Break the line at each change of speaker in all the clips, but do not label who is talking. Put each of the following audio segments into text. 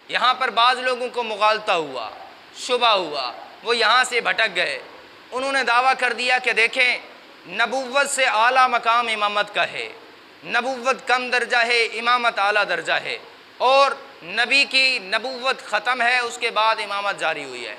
یہاں پر بعض لوگوں کو مغالطہ ہوا، شبہ ہوا، وہ یہاں سے بھٹک گئے۔ انہوں نے دعویٰ کر دیا کہ دیکھیں نبوت سے اعلیٰ مقام امامت کا ہے، نبوت کم درجہ ہے، امامت اعلیٰ درجہ ہے، اور نبی کی نبوت ختم ہے، اس کے بعد امامت جاری ہوئی ہے۔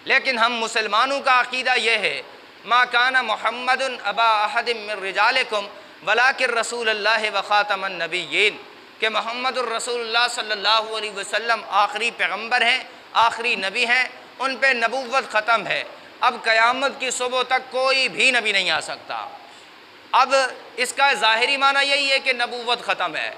لیکن ہم مسلمانوں کا عقیدہ یہ ہے ما کان محمد ابا احد من رجالکم ولکن رسول اللہ و خاتم النبیین، کہ محمد الرسول اللہ صلی اللہ علیہ وسلم آخری پیغمبر ہیں، آخری نبی ہیں، ان پہ نبوت ختم ہے، اب قیامت کی صبح تک کوئی بھی نبی نہیں آ سکتا۔ اب اس کا ظاہری معنی یہی ہے کہ نبوت ختم ہے،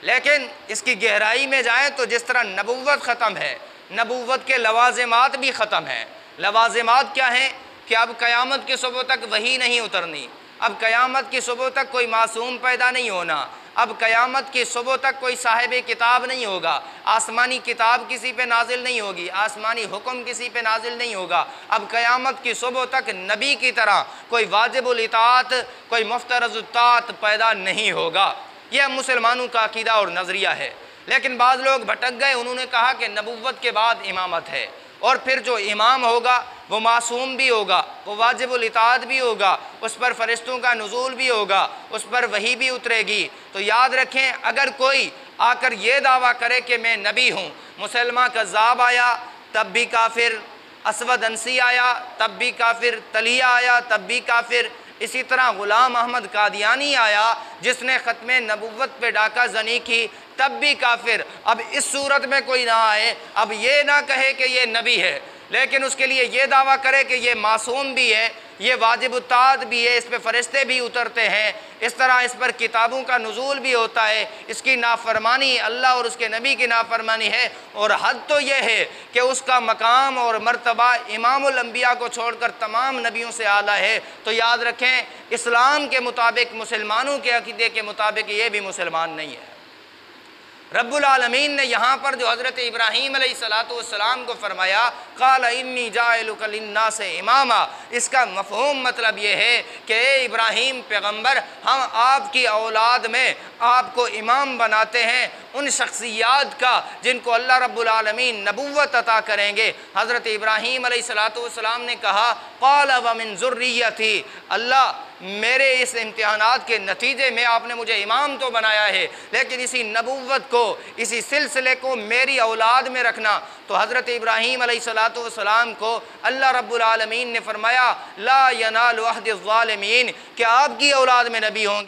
لیکن اس کی گہرائی میں جائیں تو جس طرح نبوت ختم ہے، نبوت کے لوازمات بھی ختم ہیں۔ لوازمات کیا ہیں؟ کہ اب قیامت کی صبح تک وحی نہیں اترنی، اب قیامت کی صبح تک کوئی معصوم پیدا نہیں ہونا، اب قیامت کی صبح تک کوئی صاحب کتاب نہیں ہوگا، آسمانی کتاب کسی پہ نازل نہیں ہوگی، آسمانی حکم کسی پہ نازل نہیں ہوگا، اب قیامت کی صبح تک نبی کی طرح کوئی واجب الاطاعت، کوئی مفترض الطاعت پیدا نہیں ہوگا۔ یہ مسلمانوں کا عقیدہ اور نظریہ ہے۔ لیکن بعض لوگ بھٹک گئے، انہوں نے کہا کہ نبوت کے بعد امامت ہے، اور پھر جو امام ہوگا وہ معصوم بھی ہوگا، وہ واجب الاطاعت بھی ہوگا، اس پر فرشتوں کا نزول بھی ہوگا، اس پر وحی بھی اترے گی۔ تو یاد رکھیں اگر کوئی آ کر یہ دعویٰ کرے کہ میں نبی ہوں، مسلمہ کذاب آیا تب بھی کافر، اسود انسی آیا تب بھی کافر، تلیہ آیا تب بھی کافر، اسی طرح غلام احمد قادیانی آیا جس نے ختم نبوت پہ ڈاکہ زنی کی تب بھی کافر۔ اب اس صورت میں کوئی نہ آئے، اب یہ نہ کہے کہ یہ نبی ہے، لیکن اس کے لیے یہ دعویٰ کرے کہ یہ معصوم بھی ہے، یہ واجب الطاعت بھی ہے، اس پہ فرشتے بھی اترتے ہیں، اس طرح اس پر کتابوں کا نزول بھی ہوتا ہے، اس کی نافرمانی اللہ اور اس کے نبی کی نافرمانی ہے، اور حد تو یہ ہے کہ اس کا مقام اور مرتبہ امام الانبیاء کو چھوڑ کر تمام نبیوں سے اعلیٰ ہے۔ تو یاد رکھیں اسلام کے مطابق، مسلمانوں کے عقیدے کے مطابق یہ بھی مسلمان نہیں ہے۔ رب العالمین نے یہاں پر جو حضرت ابراہیم علیہ السلام کو فرمایا قال انی جاعلک للناس اماما، اس کا مفہوم مطلب یہ ہے کہ اے ابراہیم پیغمبر، ہم آپ کی اولاد میں آپ کو امام بناتے ہیں ان شخصیات کا جن کو اللہ رب العالمین نبوت عطا کریں گے۔ حضرت ابراہیم علیہ السلام نے کہا قال ومن ذریتی، اللہ میرے اس امتحانات کے نتیجے میں آپ نے مجھے امام تو بنایا ہے، لیکن اسی نبوت کو، اسی سلسلے کو میری اولاد میں رکھنا۔ تو حضرت ابراہیم علیہ السلام کو اللہ رب العالمین نے فرمایا لا ینال عہد الظالمین، کہ آپ کی اولاد میں نبی ہوں گے۔